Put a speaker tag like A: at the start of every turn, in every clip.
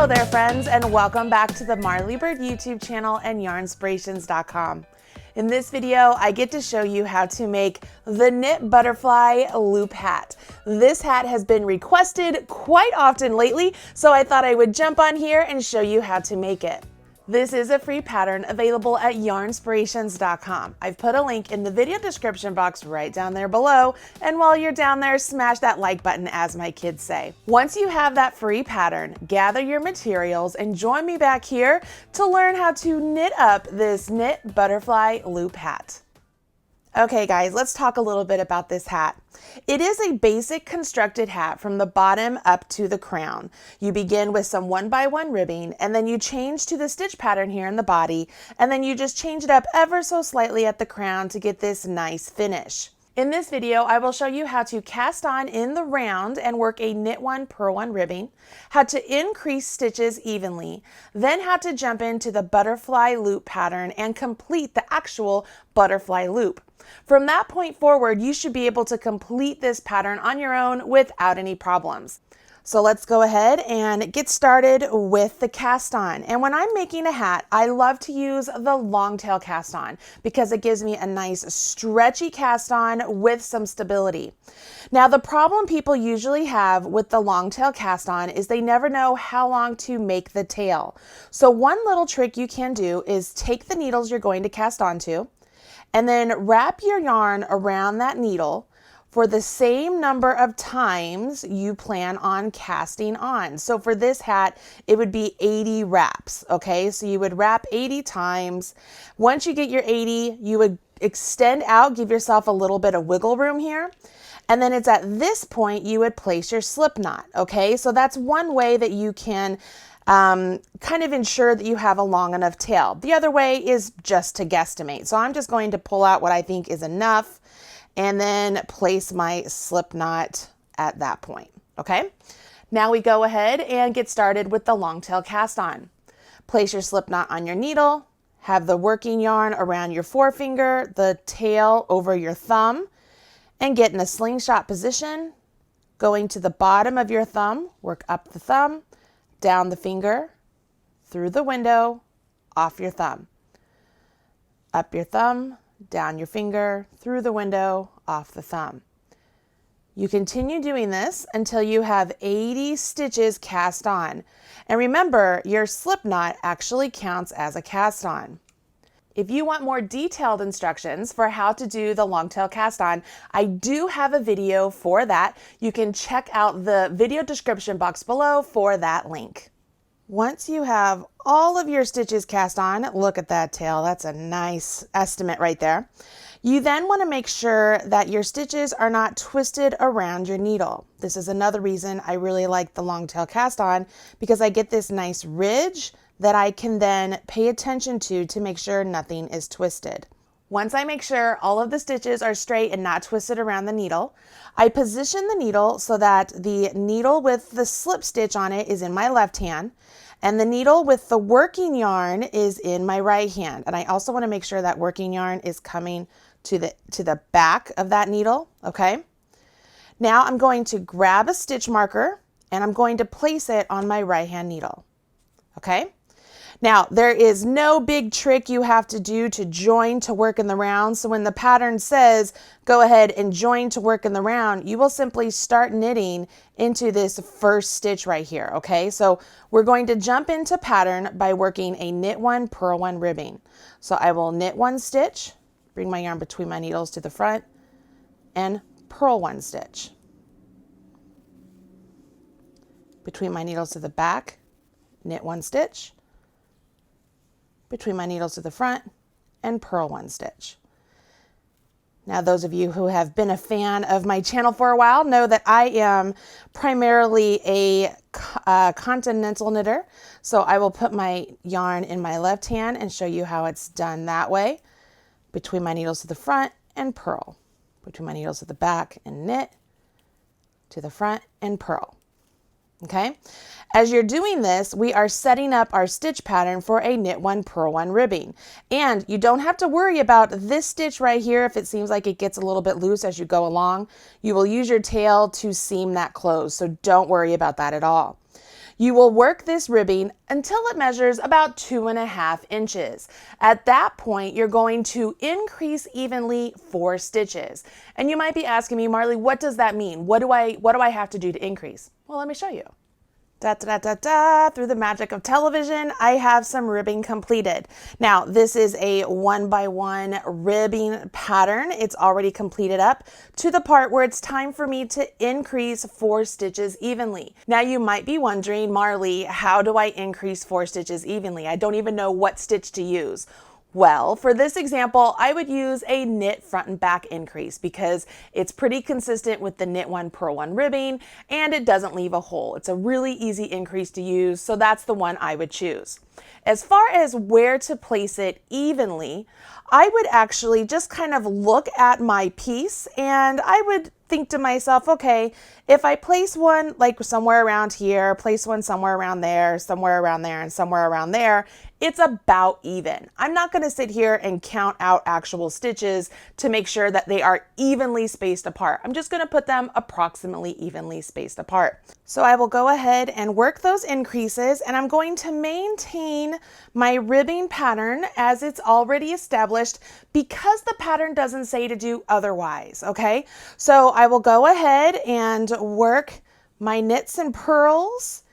A: Hello there friends, and welcome back to the Marley Bird YouTube channel and yarnspirations.com. In this video, I get to show you how to make the knit butterfly loop hat. This hat has been requested quite often lately, so I thought I would jump on here and show you how to make it. This is a free pattern available at yarnspirations.com. I've put a link in the video description box right down there below, and while you're down there, smash that like button, as my kids say. Once you have that free pattern, gather your materials and join me back here to learn how to knit up this knit butterfly loop hat. Okay guys, let's talk a little bit about this hat. It is a basic constructed hat from the bottom up to the crown. You begin with some 1x1 ribbing, and then you change to the stitch pattern here in the body, and then you just change it up ever so slightly at the crown to get this nice finish. In this video, I will show you how to cast on in the round and work a knit one, purl one ribbing, how to increase stitches evenly, then how to jump into the butterfly loop pattern and complete the actual butterfly loop. From that point forward, you should be able to complete this pattern on your own without any problems. So let's go ahead and get started with the cast on. And when I'm making a hat, I love to use the long tail cast on because it gives me a nice stretchy cast on with some stability. Now, the problem people usually have with the long tail cast on is they never know how long to make the tail. So one little trick you can do is take the needles you're going to cast onto and then wrap your yarn around that needle for the same number of times you plan on casting on. So for this hat, it would be 80 wraps, okay? So you would wrap 80 times. Once you get your 80, you would extend out, give yourself a little bit of wiggle room here. And then it's at this point you would place your slip knot, okay? So that's one way that you can kind of ensure that you have a long enough tail. The other way is just to guesstimate. So I'm just going to pull out what I think is enough and then place my slip knot at that point, okay? Now we go ahead and get started with the long tail cast on. Place your slip knot on your needle, have the working yarn around your forefinger, the tail over your thumb, and get in a slingshot position, going to the bottom of your thumb, work up the thumb, down the finger, through the window, off your thumb. Up your thumb, down your finger, through the window, off the thumb. You continue doing this until you have 80 stitches cast on. And remember, your slip knot actually counts as a cast on. If you want more detailed instructions for how to do the long tail cast on, I do have a video for that. You can check out the video description box below for that link. Once you have all of your stitches cast on, look at that tail, that's a nice estimate right there. You then want to make sure that your stitches are not twisted around your needle. This is another reason I really like the long tail cast on, because I get this nice ridge that I can then pay attention to make sure nothing is twisted. Once I make sure all of the stitches are straight and not twisted around the needle, I position the needle so that the needle with the slip stitch on it is in my left hand and the needle with the working yarn is in my right hand. And I also want to make sure that working yarn is coming to the back of that needle, okay? Now I'm going to grab a stitch marker and I'm going to place it on my right hand needle, okay? Now, there is no big trick you have to do to join to work in the round. So when the pattern says, go ahead and join to work in the round, you will simply start knitting into this first stitch right here, okay? So we're going to jump into pattern by working a knit one, purl one ribbing. So I will knit one stitch, bring my yarn between my needles to the front, and purl one stitch. Between my needles to the back, knit one stitch, between my needles to the front, and purl one stitch. Now, those of you who have been a fan of my channel for a while know that I am primarily a continental knitter. So I will put my yarn in my left hand and show you how it's done that way. Between my needles to the front and purl. Between my needles to the back and knit, to the front and purl. Okay, as you're doing this, we are setting up our stitch pattern for a knit one, purl one ribbing. And you don't have to worry about this stitch right here if it seems like it gets a little bit loose as you go along. You will use your tail to seam that close, so don't worry about that at all. You will work this ribbing until it measures about 2.5 inches. At that point, you're going to increase evenly 4 stitches. And you might be asking me, Marley, what does that mean? What do I have to do to increase? Well, let me show you. Through the magic of television, I have some ribbing completed. Now, this is a 1x1 ribbing pattern. It's already completed up to the part where it's time for me to increase 4 stitches evenly. Now, you might be wondering, Marley, how do I increase 4 stitches evenly? I don't even know what stitch to use. Well, for this example, I would use a knit front and back increase because it's pretty consistent with the knit 1 purl 1 ribbing and it doesn't leave a hole. It's a really easy increase to use, so that's the one I would choose. As far as where to place it evenly, I would actually just kind of look at my piece and I would think to myself, okay, if I place one like somewhere around here, place one somewhere around there, somewhere around there, and somewhere around there, it's about even. I'm not going to sit here and count out actual stitches to make sure that they are evenly spaced apart. I'm just going to put them approximately evenly spaced apart. So I will go ahead and work those increases, and I'm going to maintain my ribbing pattern as it's already established because the pattern doesn't say to do otherwise, okay? So I will go ahead and work my knits and purls,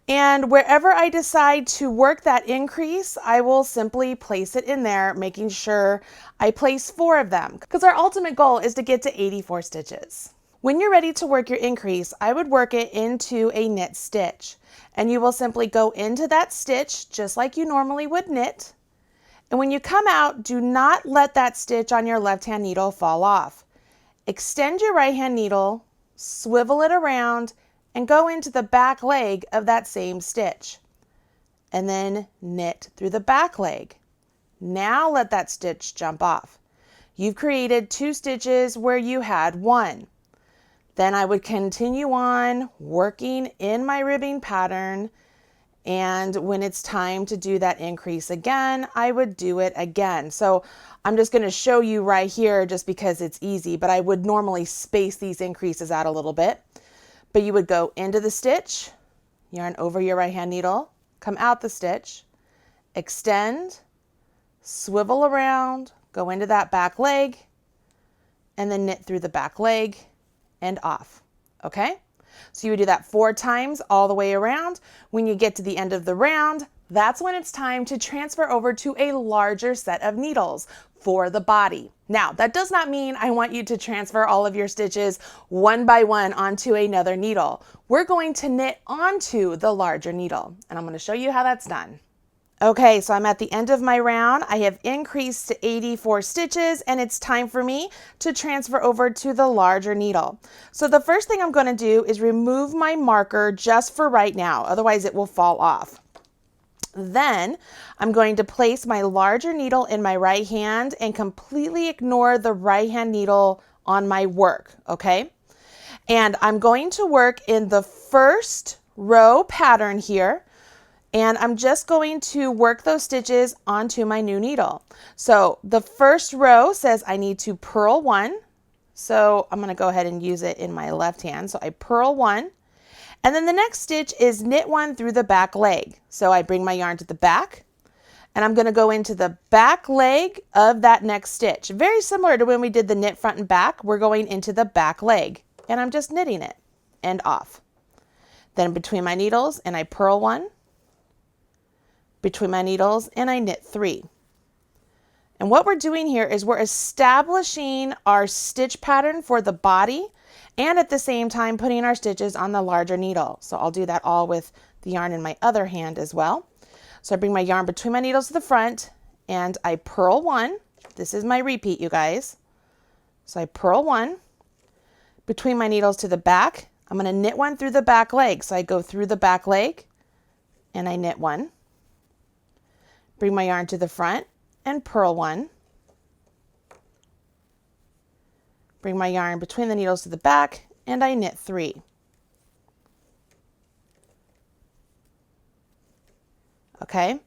A: and wherever I decide to work that increase, I will simply place it in there, making sure I place 4 of them because our ultimate goal is to get to 84 stitches. When you're ready to work your increase, I would work it into a knit stitch, and you will simply go into that stitch just like you normally would knit. And when you come out, do not let that stitch on your left-hand needle fall off. Extend your right-hand needle, swivel it around, and go into the back leg of that same stitch. And then knit through the back leg. Now let that stitch jump off. You've created 2 stitches where you had 1. Then I would continue on working in my ribbing pattern, and when it's time to do that increase again, I would do it again. So I'm just going to show you right here just because it's easy, but I would normally space these increases out a little bit. But you would go into the stitch, yarn over your right hand needle, come out the stitch, extend, swivel around, go into that back leg, and then knit through the back leg and off, okay? So you would do that 4 times all the way around. When you get to the end of the round, that's when it's time to transfer over to a larger set of needles for the body. Now, that does not mean I want you to transfer all of your stitches one by one onto another needle. We're going to knit onto the larger needle, and I'm going to show you how that's done. Okay, so I'm at the end of my round. I have increased to 84 stitches, and it's time for me to transfer over to the larger needle. So the first thing I'm going to do is remove my marker just for right now, otherwise it will fall off. Then I'm going to place my larger needle in my right hand and completely ignore the right hand needle on my work, okay? And I'm going to work in the first row pattern here, and I'm just going to work those stitches onto my new needle. So the first row says I need to purl 1. So I'm going to go ahead and use it in my left hand. So I purl 1. And then the next stitch is knit 1 through the back leg. So I bring my yarn to the back, and I'm going to go into the back leg of that next stitch. Very similar to when we did the knit front and back, we're going into the back leg, and I'm just knitting it and off. Then between my needles, and I purl 1, between my needles, and I knit 3. And what we're doing here is we're establishing our stitch pattern for the body, and at the same time putting our stitches on the larger needle. So I'll do that all with the yarn in my other hand as well. So I bring my yarn between my needles to the front, and I purl 1. This is my repeat, you guys. So I purl 1, between my needles to the back. I'm going to knit 1 through the back leg. So I go through the back leg, and I knit 1. Bring my yarn to the front, and purl 1. Bring my yarn between the needles to the back, and I knit 3. Okay,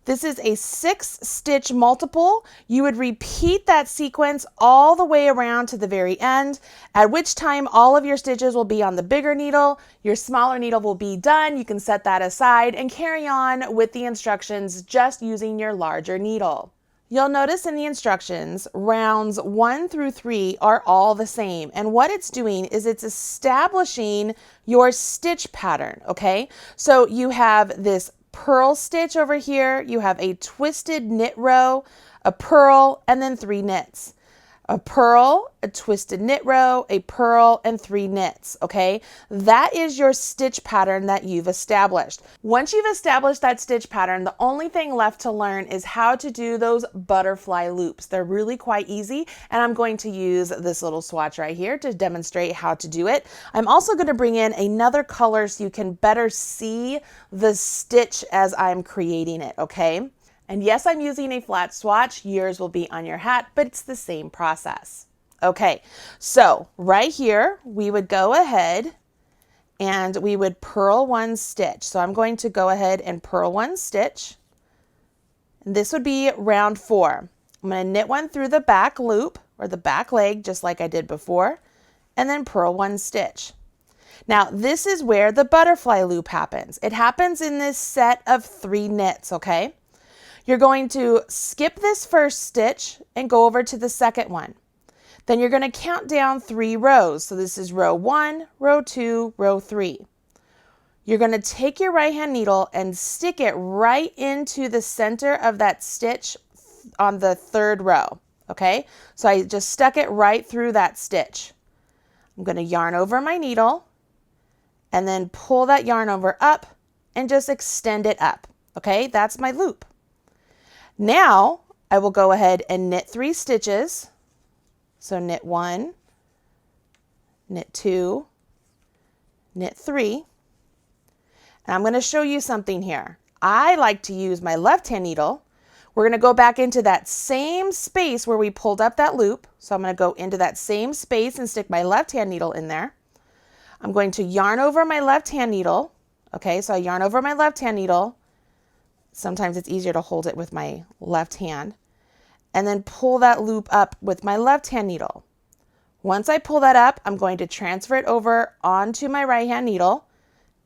A: This is a 6-stitch multiple. You would repeat that sequence all the way around to the very end, at which time all of your stitches will be on the bigger needle. Your smaller needle will be done. You can set that aside and carry on with the instructions just using your larger needle. You'll notice in the instructions, rounds 1 through 3 are all the same. And what it's doing is it's establishing your stitch pattern, okay? So you have this purl stitch over here, you have a twisted knit row, a purl, and then 3 knits. A purl, a twisted knit row, a purl, and 3 knits, okay? That is your stitch pattern that you've established. Once you've established that stitch pattern, the only thing left to learn is how to do those butterfly loops. They're really quite easy, and I'm going to use this little swatch right here to demonstrate how to do it. I'm also going to bring in another color so you can better see the stitch as I'm creating it, okay? And yes, I'm using a flat swatch. Yours will be on your hat, but it's the same process. Okay, so right here, we would go ahead and we would purl 1 stitch. So I'm going to go ahead and purl 1 stitch. And this would be round 4. I'm going to knit 1 through the back loop or the back leg, just like I did before, and then purl 1 stitch. Now, this is where the butterfly loop happens. It happens in this set of 3 knits, okay? You're going to skip this first stitch and go over to the second one. Then you're going to count down 3 rows. So this is row 1, row 2, row 3. You're going to take your right hand needle and stick it right into the center of that stitch on the 3rd row. Okay, so I just stuck it right through that stitch. I'm going to yarn over my needle and then pull that yarn over up and just extend it up. Okay, that's my loop. Now I will go ahead and knit 3 stitches. So knit 1, knit 2, knit 3. And I'm going to show you something here. I like to use my left hand needle. We're going to go back into that same space where we pulled up that loop. So I'm going to go into that same space and stick my left hand needle in there. I'm going to yarn over my left hand needle. Okay, so I yarn over my left hand needle. Sometimes it's easier to hold it with my left hand. And then pull that loop up with my left hand needle. Once I pull that up, I'm going to transfer it over onto my right hand needle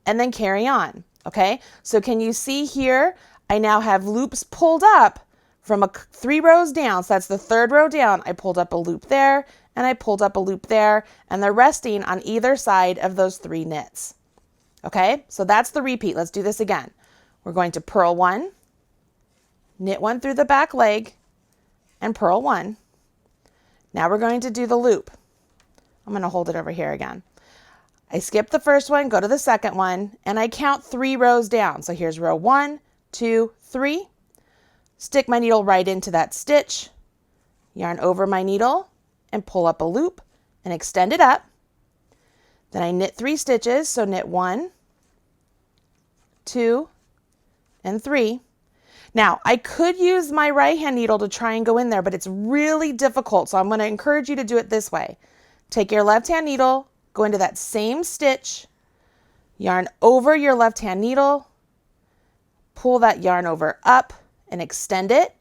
A: and then carry on. Okay, so can you see here? I now have loops pulled up from 3 rows down. So that's the 3rd row down. I pulled up a loop there and I pulled up a loop there, and they're resting on either side of those 3 knits. Okay, so that's the repeat. Let's do this again. We're going to purl 1, knit 1 through the back leg, and purl 1. Now we're going to do the loop. I'm going to hold it over here again. I skip the first one, go to the second one, and I count 3 rows down. So here's row 1, 2, 3. Stick my needle right into that stitch, yarn over my needle, and pull up a loop and extend it up. Then I knit 3 stitches, so knit 1, 2, and 3. Now, I could use my right hand needle to try and go in there, but it's really difficult. So I'm going to encourage you to do it this way. Take your left hand needle, go into that same stitch, yarn over your left hand needle, pull that yarn over up and extend it,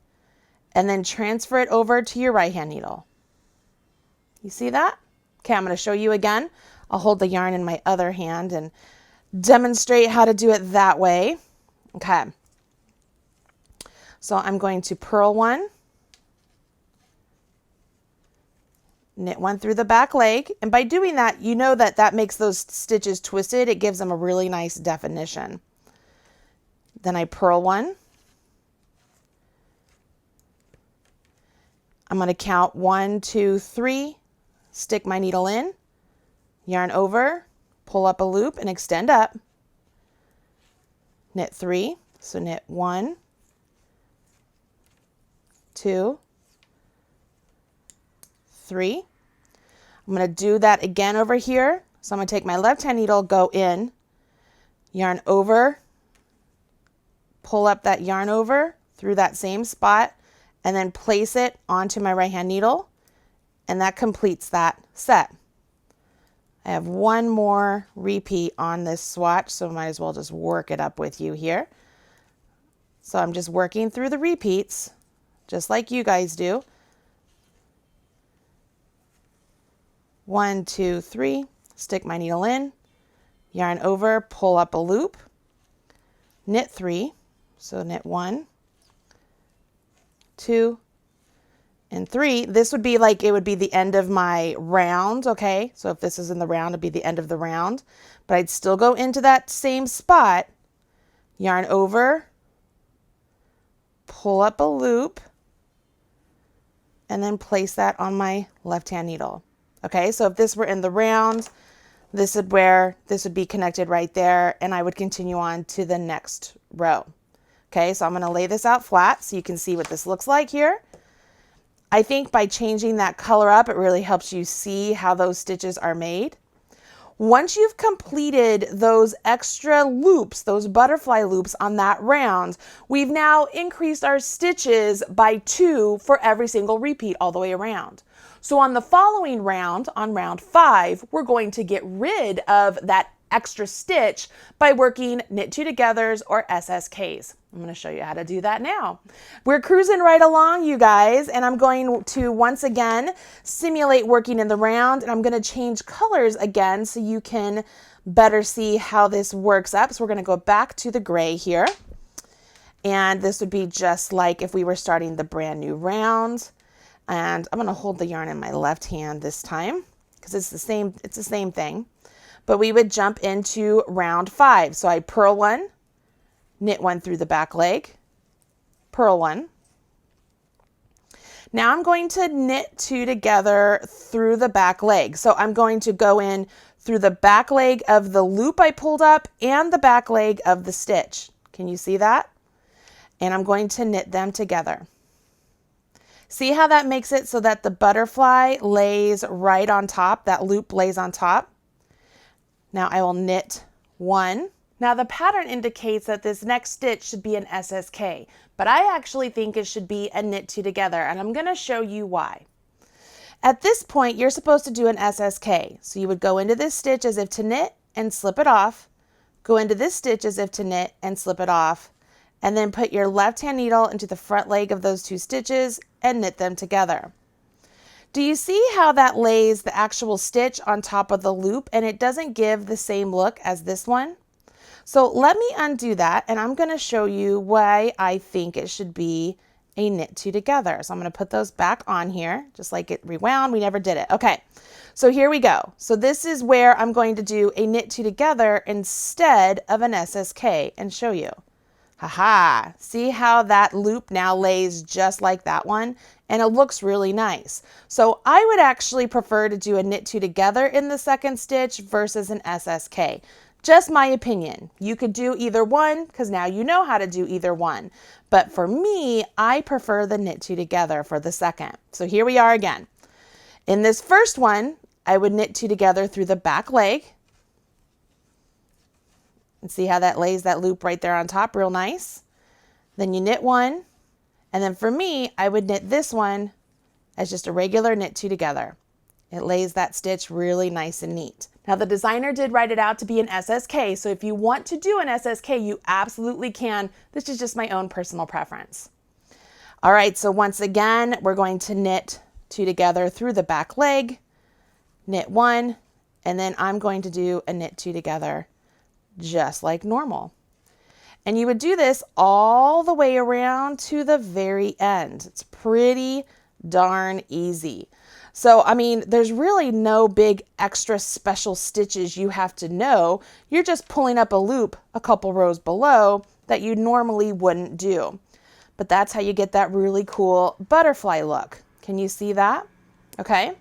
A: and then transfer it over to your right hand needle. You see that? Okay, I'm going to show you again. I'll hold the yarn in my other hand and demonstrate how to do it that way. Okay. So I'm going to purl 1, knit 1 through the back leg, and by doing that, you know that that makes those stitches twisted. It gives them a really nice definition. Then I purl 1. I'm going to count 1, 2, 3, stick my needle in, yarn over, pull up a loop and extend up, knit 3, so knit 1, 2, 3. I'm going to do that again over here. So I'm going to take my left hand needle, go in, yarn over, pull up that yarn over through that same spot, and then place it onto my right hand needle, and that completes that set. I have one more repeat on this swatch, so I might as well just work it up with you here. So I'm just working through the repeats, just like you guys do. 1, 2, 3, stick my needle in, yarn over, pull up a loop, knit 3, so knit 1, 2, and 3. This would be like, it would be the end of my round, okay? So if this is in the round, it'd be the end of the round, but I'd still go into that same spot, yarn over, pull up a loop, and then place that on my left-hand needle. Okay, so if this were in the round, this would be connected right there, and I would continue on to the next row. Okay, so I'm going to lay this out flat so you can see what this looks like here. I think by changing that color up, it really helps you see how those stitches are made. Once you've completed those extra loops, those butterfly loops on that round, we've now increased our stitches by 2 for every single repeat all the way around. So on the following round, on round 5, we're going to get rid of that extra stitch by working knit 2 togethers or SSKs. I'm going to show you how to do that now. We're cruising right along, you guys, and I'm going to once again simulate working in the round, and I'm going to change colors again so you can better see how this works up. So we're going to go back to the gray here, and this would be just like if we were starting the brand new round. And I'm going to hold the yarn in my left hand this time because it's the same thing. But we would jump into round 5. So I purl 1, knit 1 through the back leg, purl 1. Now I'm going to knit 2 together through the back leg. So I'm going to go in through the back leg of the loop I pulled up and the back leg of the stitch. Can you see that? And I'm going to knit them together. See how that makes it so that the butterfly lays right on top, that loop lays on top? Now I will knit 1. Now the pattern indicates that this next stitch should be an SSK, but I actually think it should be a knit 2 together, and I'm going to show you why. At this point, you're supposed to do an SSK. So you would go into this stitch as if to knit and slip it off, go into this stitch as if to knit and slip it off, and then put your left-hand needle into the front leg of those 2 stitches and knit them together. Do you see how that lays the actual stitch on top of the loop and it doesn't give the same look as this one? So let me undo that, and I'm going to show you why I think it should be a knit 2 together. So I'm going to put those back on here, just like it rewound. We never did it. Okay, so here we go. So this is where I'm going to do a knit 2 together instead of an SSK and show you. Haha, see how that loop now lays just like that one? And it looks really nice. So I would actually prefer to do a knit 2 together in the second stitch versus an SSK. Just my opinion. You could do either one because now you know how to do either one. But for me, I prefer the knit 2 together for the second. So here we are again. In this first one, I would knit 2 together through the back leg. And see how that lays that loop right there on top, real nice. Then you knit 1, and then for me, I would knit this one as just a regular knit 2 together. It lays that stitch really nice and neat. Now the designer did write it out to be an SSK, so if you want to do an SSK, you absolutely can. This is just my own personal preference. All right, so once again, we're going to knit 2 together through the back leg, knit 1, and then I'm going to do a knit 2 together just like normal. And you would do this all the way around to the very end. It's pretty darn easy. So, I mean, there's really no big extra special stitches you have to know. You're just pulling up a loop a couple rows below that you normally wouldn't do. But that's how you get that really cool butterfly look. Can you see that? Okay.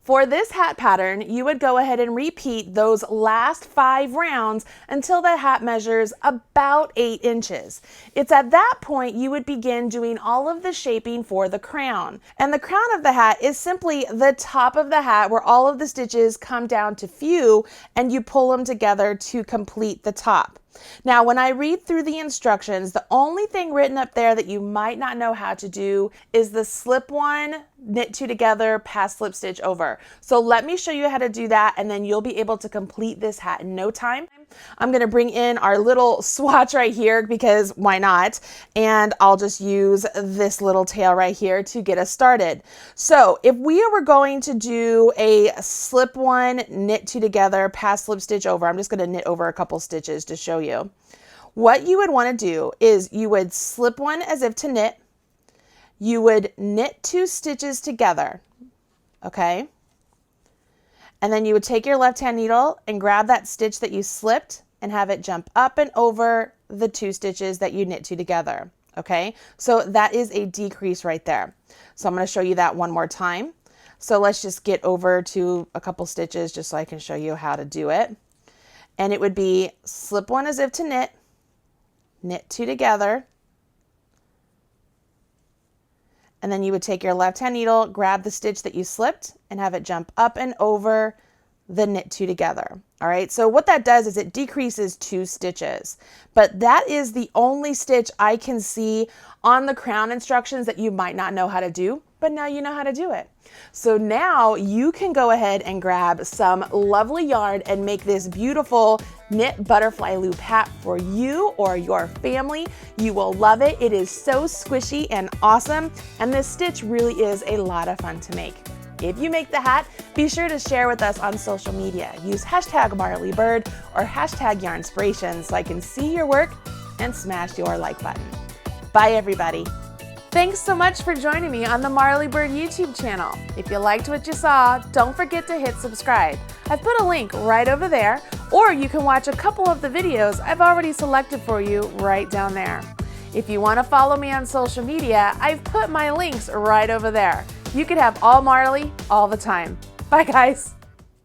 A: For this hat pattern, you would go ahead and repeat those last 5 rounds until the hat measures about 8 inches. It's at that point you would begin doing all of the shaping for the crown. And the crown of the hat is simply the top of the hat where all of the stitches come down to few and you pull them together to complete the top. Now, when I read through the instructions, the only thing written up there that you might not know how to do is the slip 1, knit 2 together, pass slip stitch over. So let me show you how to do that, and then you'll be able to complete this hat in no time. I'm gonna bring in our little swatch right here because why not? And I'll just use this little tail right here to get us started. So if we were going to do a slip one, knit two together, pass slip stitch over, I'm just gonna knit over a couple stitches to show you. What you would wanna do is you would slip one as if to knit, you would knit two stitches together, okay? And then you would take your left hand needle and grab that stitch that you slipped and have it jump up and over the two stitches that you knit two together, okay? So that is a decrease right there. So I'm gonna show you that one more time. So let's just get over to a couple stitches just so I can show you how to do it. And it would be slip one as if to knit, knit two together, and then you would take your left hand needle, grab the stitch that you slipped and have it jump up and over the knit two together. All right, so what that does is it decreases two stitches, but that is the only stitch I can see on the crown instructions that you might not know how to do, but now you know how to do it. So now you can go ahead and grab some lovely yarn and make this beautiful knit butterfly loop hat for you or your family. You will love it. It is so squishy and awesome, and this stitch really is a lot of fun to make. If you make the hat, be sure to share with us on social media. Use hashtag MarleyBird or hashtag Yarnspirations so I can see your work and smash your like button. Bye everybody. Thanks so much for joining me on the Marley Bird YouTube channel. If you liked what you saw, don't forget to hit subscribe. I've put a link right over there, or you can watch a couple of the videos I've already selected for you right down there. If you want to follow me on social media, I've put my links right over there. You can have all Marley all the time. Bye guys.